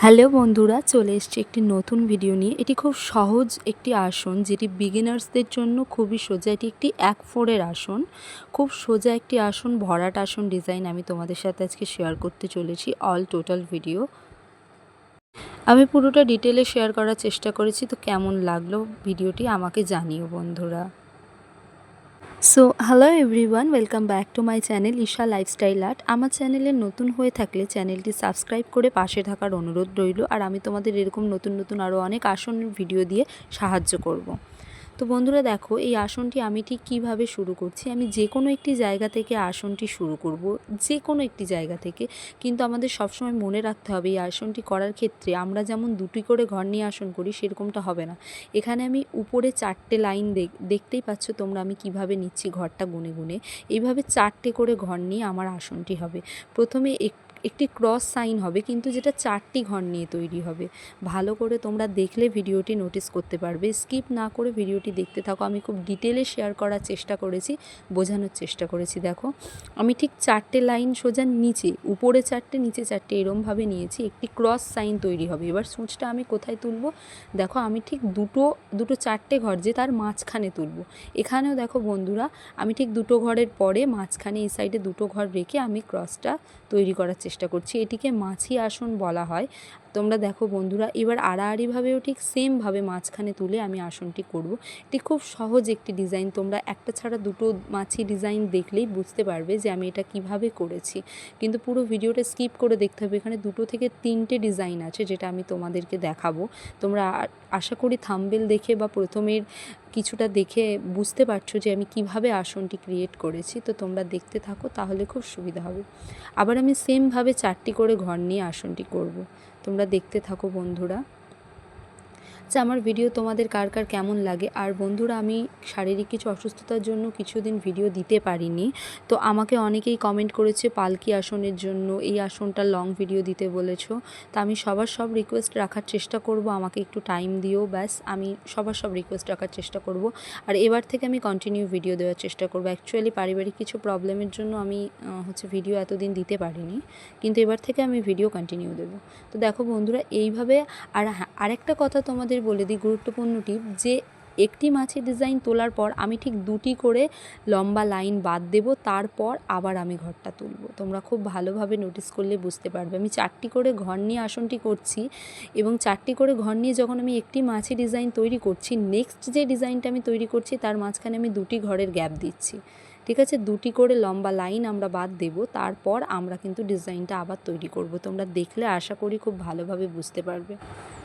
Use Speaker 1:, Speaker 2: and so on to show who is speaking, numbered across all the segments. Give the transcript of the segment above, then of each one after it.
Speaker 1: Hello বন্ধুরা, চলে এসেছি একটি নতুন ভিডিও নিয়ে। এটি খুব সহজ একটি আসন, যেটি বিগিনার্সদের জন্য খুবই সোজা। এটি একটি 1/4 আসন, খুব সোজা একটি আসন, ভরাট আসন ডিজাইন আমি তোমাদের সাথে আজকে শেয়ার করতে চলেছি। অল টোটাল ভিডিও আমি পুরোটা ডিটেলে শেয়ার করার চেষ্টা করেছি। তো কেমন লাগলো ভিডিওটি আমাকে জানিও বন্ধুরা। So hello everyone, welcome back to my channel Isha lifestyle art. আমার চ্যানেলে নতুন হয়ে থাকলে চ্যানেলটি সাবস্ক্রাইব করে পাশে থাকার অনুরোধ রইল। আর আমি তোমাদের এরকম নতুন নতুন আরও অনেক আসনের ভিডিও দিয়ে সাহায্য করব। তো বন্ধুরা দেখো, এই আসনটি আমি ঠিক কীভাবে শুরু করছি। আমি যে কোনো একটি জায়গা থেকে আসনটি শুরু করব, যে কোনো একটি জায়গা থেকে। কিন্তু আমাদের সবসময় মনে রাখতে হবে, এই আসনটি করার ক্ষেত্রে আমরা যেমন দুটি করে ঘর নিয়ে আসন করি সেরকমটা হবে না। এখানে আমি উপরে 4টে লাইন দেখতেই পাচ্ছ তোমরা আমি কিভাবে নিচ্ছি ঘরটা গুনে গুনে। এইভাবে 4টে করে ঘর নিয়ে আমার আসনটি হবে। প্রথমে একটি ক্রস সাইন হবে, কিন্তু যেটা 4টি ঘর নিয়ে তৈরি হবে। ভালো করে তোমরা দেখলে ভিডিওটি নোটিস করতে পারবে। স্কিপ না করে ভিডিওটি দেখতে থাকো। আমি খুব ডিটেলে শেয়ার করার চেষ্টা করেছি, বোঝানোর চেষ্টা করেছি। দেখো, আমি ঠিক 4টে লাইন সোজা নিচে, উপরে 4টে নিচে 4টে এরমভাবে নিয়েছি। একটি ক্রস সাইন তৈরি হবে। এবার সূঁচটা আমি কোথায় তুলব? দেখো, আমি ঠিক দুটো 4টে ঘর যে তার মাঝখানে তুলব। এখানেও দেখো বন্ধুরা, আমি ঠিক দুটো ঘরের পরে মাঝখানে এই সাইডে দুটো ঘর রেখে আমি ক্রসটা তৈরি করার চেষ্টা করছি। এটিকে মাছি আসন বলা হয়। তোমরা দেখো বন্ধুরা, এবার আড়াআড়িভাবেও ঠিক সেমভাবে মাঝখানে তুলে আমি আসনটি করব। এটি খুব সহজ একটি ডিজাইন। তোমরা একটা ছাড়া দুটো মাছি ডিজাইন দেখলেই বুঝতে পারবে যে আমি এটা কিভাবে করেছি। কিন্তু পুরো ভিডিওটা স্কিপ করে দেখতে হবে। এখানে 2 থেকে 3টে ডিজাইন আছে, যেটা আমি তোমাদেরকে দেখাবো। তোমরা আশা করি থাম্বনেল দেখে বা প্রথমের কিছুটা দেখে বুঝতে পারছো যে আমি কিভাবে আসনটি ক্রিয়েট করেছি। তো তোমরা দেখতে থাকো, তাহলে খুব সুবিধা হবে। আবার আমি সেমভাবে 4টি করে ঘর নিয়ে আসনটি করব। তোমরা দেখতে থাকো বন্ধুরা। আচ্ছা, আমার ভিডিও তোমাদের কার কার কেমন লাগে। আর বন্ধুরা, আমি শারীরিক কিছু অসুস্থতার জন্য কিছুদিন ভিডিও দিতে পারিনি। তো আমাকে অনেকেই কমেন্ট করেছে পালকি আসনের জন্য এই আসনটা লং ভিডিও দিতে বলেছো। তো আমি সবার সব রিকোয়েস্ট রাখার চেষ্টা করব। আমাকে একটু টাইম দিও, ব্যাস। আমি সবার সব রিকোয়েস্ট রাখার চেষ্টা করব। আর এবার থেকে আমি কন্টিনিউ ভিডিও দেওয়ার চেষ্টা করব। অ্যাকচুয়ালি পারিবারিক কিছু প্রবলেমের জন্য আমি ভিডিও এতদিন দিতে পারিনি, কিন্তু এবার থেকে আমি ভিডিও কন্টিনিউ দেবো। তো দেখো বন্ধুরা, এইভাবে। আর হ্যাঁ, আরেকটা কথা তোমাদের বলে দিই, গুরুত্বপূর্ণ টিপ, যে একটি মাছের ডিজাইন তোলার পর আমি ঠিক 2টি করে লম্বা লাইন বাদ দেব, তারপর আবার আমি ঘরটা তুলব। তোমরা খুব ভালোভাবে নোটিস করলে বুঝতে পারবে। আমি 4টি করে ঘর নিয়ে আসনটি করছি, এবং 4টি করে ঘর নিয়ে যখন আমি একটি মাছের ডিজাইন তৈরি করছি, নেক্সট যে ডিজাইনটা আমি তৈরি করছি তার মাঝখানে আমি 2টি ঘরের গ্যাপ দিচ্ছি। ঠিক আছে, 2টি করে লম্বা লাইন আমরা বাদ দেব, তারপর আমরা কিন্তু ডিজাইনটা আবার তৈরি করব। তোমরা দেখলে আশা করি খুব ভালোভাবে বুঝতে পারবে।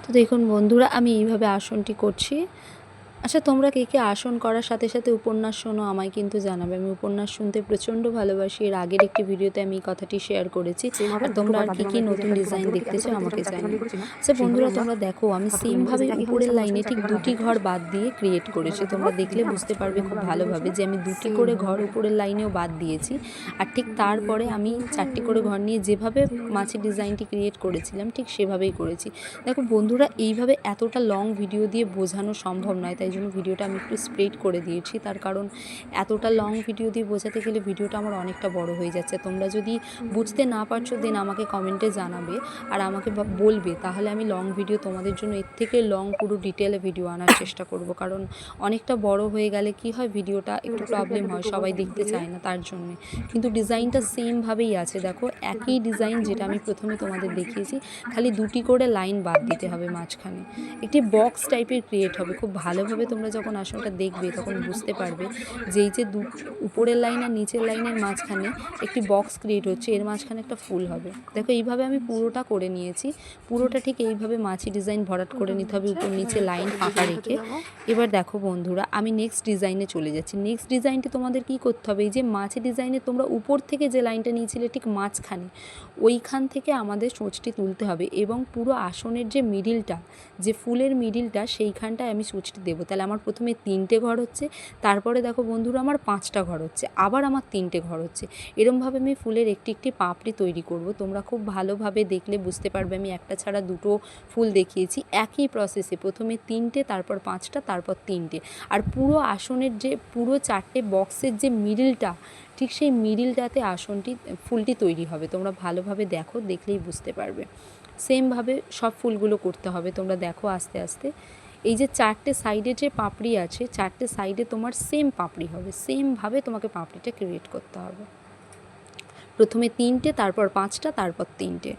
Speaker 1: তো দেখুন বন্ধুরা, আমি এইভাবে আসনটি করছি। আচ্ছা, তোমরা কে কে আসন করার সাথে সাথে উপন্যাস শোনো আমায় কিন্তু জানাবে। আমি উপন্যাস শুনতে প্রচণ্ড ভালোবাসি। এর আগের একটি ভিডিওতে আমি এই কথাটি শেয়ার করেছি। আর তোমরা আর কী নতুন ডিজাইন দেখতে চাও আমাকে জানিও। আচ্ছা বন্ধুরা, তোমরা দেখো, আমি সেমভাবে উপরের লাইনে ঠিক 2টি ঘর বাদ দিয়ে ক্রিয়েট করেছি। তোমরা দেখলে বুঝতে পারবে খুব ভালোভাবে যে আমি 2টি করে ঘর উপরের লাইনেও বাদ দিয়েছি। আর ঠিক তারপরে আমি 4টি করে ঘর নিয়ে যেভাবে মাছের ডিজাইনটি ক্রিয়েট করেছিলাম ঠিক সেভাবেই করেছি। দেখো বন্ধুরা, এইভাবে এতটা লং ভিডিও দিয়ে বোঝানো সম্ভব নয়, তাই জন্য ভিডিওটা আমি একটু স্প্রেড করে দিয়েছি। তার কারণ এতটা লং ভিডিও দিয়ে বোঝাতে গেলে ভিডিওটা আমার অনেকটা বড় হয়ে যাচ্ছে। তোমরা যদি বুঝতে না পারছো দেন আমাকে কমেন্টে জানাবে আর আমাকে বলবে, তাহলে আমি লং ভিডিও তোমাদের জন্য এর থেকে লং পুরো ডিটেলে ভিডিও আনার চেষ্টা করব। কারণ অনেকটা বড় হয়ে গেলে কি হয়, ভিডিওটা একটু প্রবলেম হয়, সবাই দেখতে চায় না, তার জন্যে। কিন্তু ডিজাইনটা সেমভাবেই আছে। দেখো, একই ডিজাইন যেটা আমি প্রথমে তোমাদের দেখিয়েছি, খালি 2টি করে লাইন বাদ দিতে হবে মাঝখানে। একটি বক্স টাইপের ক্রিয়েট হবে। খুব ভালোভাবে তোমরা যখন আসনটা দেখবে তখন বুঝতে পারবে যে এই যে উপরের লাইন আর নিচের লাইনের মাঝখানে একটি বক্স ক্রিয়েট হচ্ছে, এর মাঝখানে একটা ফুল হবে। দেখো, এইভাবে আমি পুরোটা করে নিয়েছি। পুরোটা ঠিক এইভাবে মাছি ডিজাইন ভরাট করে নিতে হবে, উপর নিচে লাইন ফাঁকা রেখে। এবার দেখো বন্ধুরা, আমি নেক্সট ডিজাইনে চলে যাচ্ছি। নেক্সট ডিজাইনটি তোমাদের কি করতে হবে, এই যে মাছি ডিজাইনে তোমরা উপর থেকে যে লাইনটা নিয়েছিলে ঠিক মাঝখানে, ওইখান থেকে আমাদের সূচটি তুলতে হবে, এবং পুরো আসনের যে মিডিলটা, যে ফুলের মিডিলটা, সেইখানটায় আমি সূচটি দেবো। তাহলে আমার প্রথমে 3টে ঘর হচ্ছে, তারপরে দেখো বন্ধুরা আমার 5টা ঘর হচ্ছে, আবার আমার 3টে ঘর হচ্ছে। এরমভাবে আমি ফুলের একটি একটি পাপড়ি তৈরি করব। তোমরা খুব ভালোভাবে দেখলে বুঝতে পারবে আমি একটা ছাড়া দুটো ফুল দেখিয়েছি একই প্রসেসে। প্রথমে 3টে, তারপর 5টা, তারপর 3টে। আর পুরো আসনের যে পুরো 4টে বক্সের যে মিডিলটা, ঠিক সেই মিডিলটাতে ফুলটি তৈরি হবে। তোমরা ভালোভাবে দেখো, দেখলেই বুঝতে পারবে। সেমভাবে সব ফুলগুলো করতে হবে। তোমরা দেখো আস্তে আস্তে এই যে 4টে সাইডে যে পাপড়ি আছে, 4টে সাইডে তোমার সেম পাপড়ি হবে, সেমভাবে তোমাকে পাপড়িটা ক্রিয়েট করতে হবে। প্রথমে 3টে, তারপর 5টা, তারপর 3টে।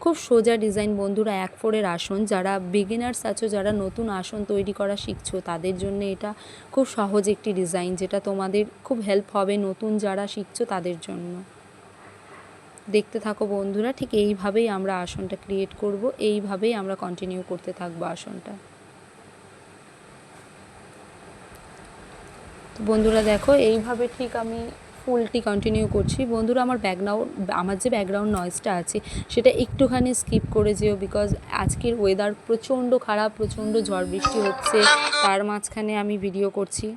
Speaker 1: খুব সোজা ডিজাইন বন্ধুরা, 1/4-এর আসন। যারা বিগিনার্স আছো, যারা নতুন আসন তৈরি করা শিখছো, তাদের জন্য এটা খুব সহজ একটি ডিজাইন, যেটা তোমাদের খুব হেল্প হবে নতুন যারা শিখছো তাদের জন্য। দেখতে থাকো বন্ধুরা, ঠিক এইভাবেই আমরা আসনটা ক্রিয়েট করব, এইভাবেই আমরা কন্টিনিউ করতে থাকবো আসনটা। তো বন্ধুরা দেখো এইভাবে ঠিক আমি ফুলটি কন্টিনিউ করছি। বন্ধুরা আমার যে ব্যাকগ্রাউন্ড নয়েজটা আছে সেটা একটুখানি স্কিপ করে যেও, বিকজ আজকের ওয়েদার প্রচণ্ড খারাপ, প্রচণ্ড ঝড় বৃষ্টি হচ্ছে, তার মাঝখানে আমি ভিডিও করছি।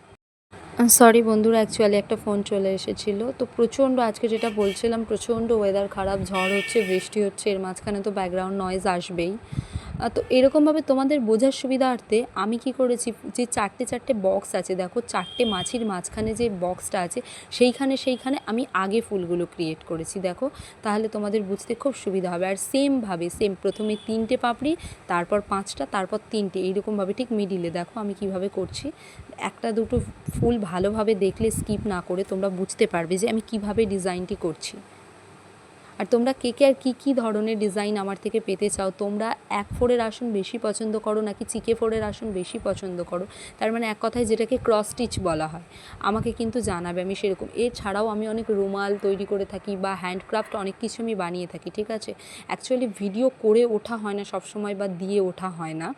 Speaker 1: সরি বন্ধুরা, অ্যাকচুয়ালি একটা ফোন চলে এসেছিলো। তো প্রচণ্ড আজকে যেটা বলছিলাম, প্রচণ্ড ওয়েদার খারাপ, ঝড় হচ্ছে, বৃষ্টি হচ্ছে, এর মাঝখানে তো ব্যাকগ্রাউন্ড নয়েজ আসবেই। তো এরকমভাবে তোমাদের বোঝার সুবিধার্থে আমি কি করেছি, যে 4টে বক্স আছে দেখো, 4টে মাছির মাঝখানে যে বক্সটা আছে সেইখানে আমি আগে ফুলগুলো ক্রিয়েট করেছি দেখো, তাহলে তোমাদের বুঝতে খুব সুবিধা হবে। আর সেমভাবে প্রথমে 3টে পাপড়ি, তারপর 5টা, তারপর 3টে, এইরকমভাবে ঠিক মিডিলে দেখো আমি কিভাবে করছি। একটা দুটো ফুল ভালোভাবে দেখলে স্কিপ না করে তোমরা বুঝতে পারবে যে আমি কিভাবে ডিজাইনটি করছি। আর তোমরা কে আর কী ধরনের ডিজাইন আমার থেকে পেতে চাও, তোমরা 1/4-এর আসন বেশি পছন্দ করো নাকি চিকে 4-এর আসন বেশি পছন্দ করো, তার মানে এক কথায় যেটাকে ক্রস স্টিচ বলা হয়, আমাকে কিন্তু জানাবে, আমি সেরকম। এছাড়াও আমি অনেক রুমাল তৈরি করে থাকি বা হ্যান্ডক্রাফট অনেক কিছু আমি বানিয়ে থাকি, ঠিক আছে। অ্যাকচুয়ালি ভিডিও করে ওঠা হয় না সবসময়, বা দিয়ে ওঠা হয় না,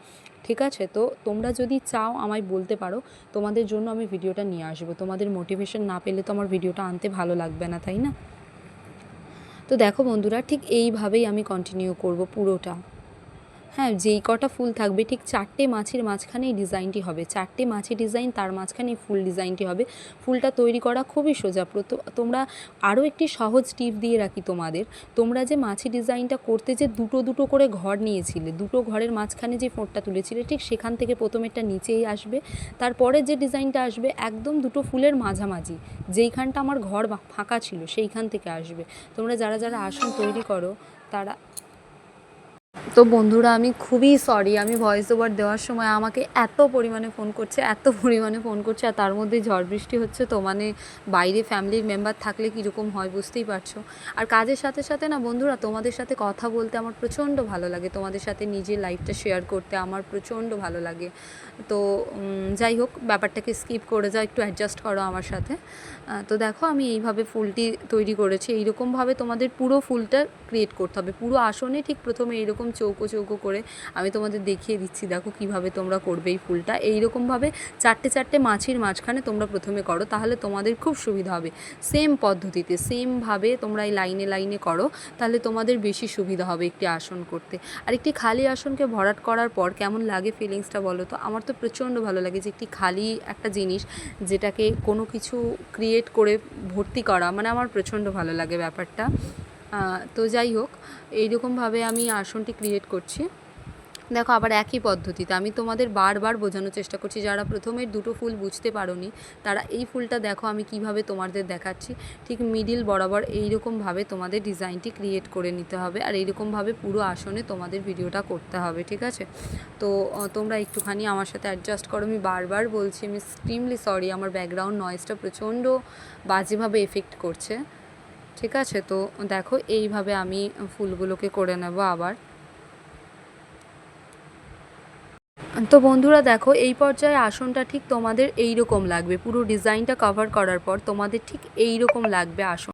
Speaker 1: ঠিক আছে। তো তোমরা যদি চাও আমায় বলতে পারো, তোমাদের জন্য আমি ভিডিওটা নিয়ে আসবো। তোমাদের মোটিভেশন না পেলে তো আমার ভিডিওটা আনতে ভালো লাগবে না, তাই না। তো দেখো বন্ধুরা, ঠিক এইভাবেই আমি কন্টিনিউ করব পুরোটা। হ্যাঁ, যেই কটা ফুল থাকবে ঠিক 4টে মাছির মাঝখানে এই ডিজাইনটি হবে, 4টে মাছি ডিজাইন, তার মাঝখানে এই ফুল ডিজাইনটি হবে। ফুলটা তৈরি করা খুবই সোজা। তোমরা আরও একটি সহজ টিপ দিয়ে রাখি তোমাদের, তোমরা যে মাছি ডিজাইনটা করতে যে দুটো করে ঘর নিয়েছিলে, দুটো ঘরের মাঝখানে যে ফোঁটটা তুলেছিলে, ঠিক সেখান থেকে প্রথমেরটা নিচেই আসবে, তারপরে যে ডিজাইনটা আসবে একদম দুটো ফুলের মাঝামাঝি, যেইখানটা আমার ঘর ফাঁকা ছিল সেইখান থেকে আসবে। তোমরা যারা আসন তৈরি করো তারা। তো বন্ধুরা আমি খুবই সরি, আমি ভয়েস ওভার দেওয়ার সময় আমাকে এত পরিমাণে ফোন করছে, আর তার মধ্যে ঝড় বৃষ্টি হচ্ছে, তো মানে বাইরে ফ্যামিলির মেম্বার থাকলে কীরকম হয় বুঝতেই পারছো। আর কাজের সাথে সাথে না বন্ধুরা, তোমাদের সাথে কথা বলতে আমার প্রচণ্ড ভালো লাগে, তোমাদের সাথে নিজের লাইফটা শেয়ার করতে আমার প্রচণ্ড ভালো লাগে। তো যাই হোক, ব্যাপারটাকে স্কিপ করে যাও, একটু অ্যাডজাস্ট করো আমার সাথে। তো দেখো আমি এইভাবে ফুলটি তৈরি করেছি, এইরকমভাবে তোমাদের পুরো ফুলটা ক্রিয়েট করতে হবে। পুরো আসনে ঠিক প্রথমে এইরকম চৌকো করে আমি তোমাদের দেখিয়ে দিচ্ছি, দেখো কিভাবে তোমরা করবে এই ফুলটা। এইরকমভাবে 4টে মাছির মাঝখানে তোমরা প্রথমে করো, তাহলে তোমাদের খুব সুবিধা হবে। সেম পদ্ধতিতে সেমভাবে তোমরা এই লাইনে করো, তাহলে তোমাদের বেশি সুবিধা হবে একটি আসন করতে। আর একটি খালি আসনকে ভরাট করার পর কেমন লাগে ফিলিংসটা বলো তো। আমার তো প্রচণ্ড ভালো লাগে যে একটি খালি একটা জিনিস, যেটাকে কোনো কিছু ক্রিয়েট করে ভর্তি করা, মানে আমার প্রচণ্ড ভালো লাগে ব্যাপারটা। তো যাই হোক, এইরকমভাবে আমি আসনটি ক্রিয়েট করছি। দেখো আবার একই পদ্ধতিতে আমি তোমাদের বারবার বোঝানোর চেষ্টা করছি, যারা প্রথমের দুটো ফুল বুঝতে পারোনি তারা এই ফুলটা দেখো আমি কিভাবে তোমাদের দেখাচ্ছি। ঠিক মিডিল বরাবর এইরকমভাবে তোমাদের ডিজাইনটি ক্রিয়েট করে নিতে হবে, আর এইরকমভাবে পুরো আসনে তোমাদের ভিডিওটা করতে হবে, ঠিক আছে। তো তোমরা একটুখানি আমার সাথে অ্যাডজাস্ট করো, আমি বারবার বলছি, আমি এক্সট্রিমলি সরি, আমার ব্যাকগ্রাউন্ড নয়েজটা প্রচণ্ড বাজেভাবে এফেক্ট করছে, ঠিক আছে। তো দেখো এইভাবে আমি ফুলগুলোকে করে নেব আবার। তো বন্ধুরা দেখো এই পর্যায়ে আসনটা ঠিক তোমাদের এই রকম লাগবে, পুরো ডিজাইনটা কভার করার পর তোমাদের ঠিক এই রকম লাগবে আসন।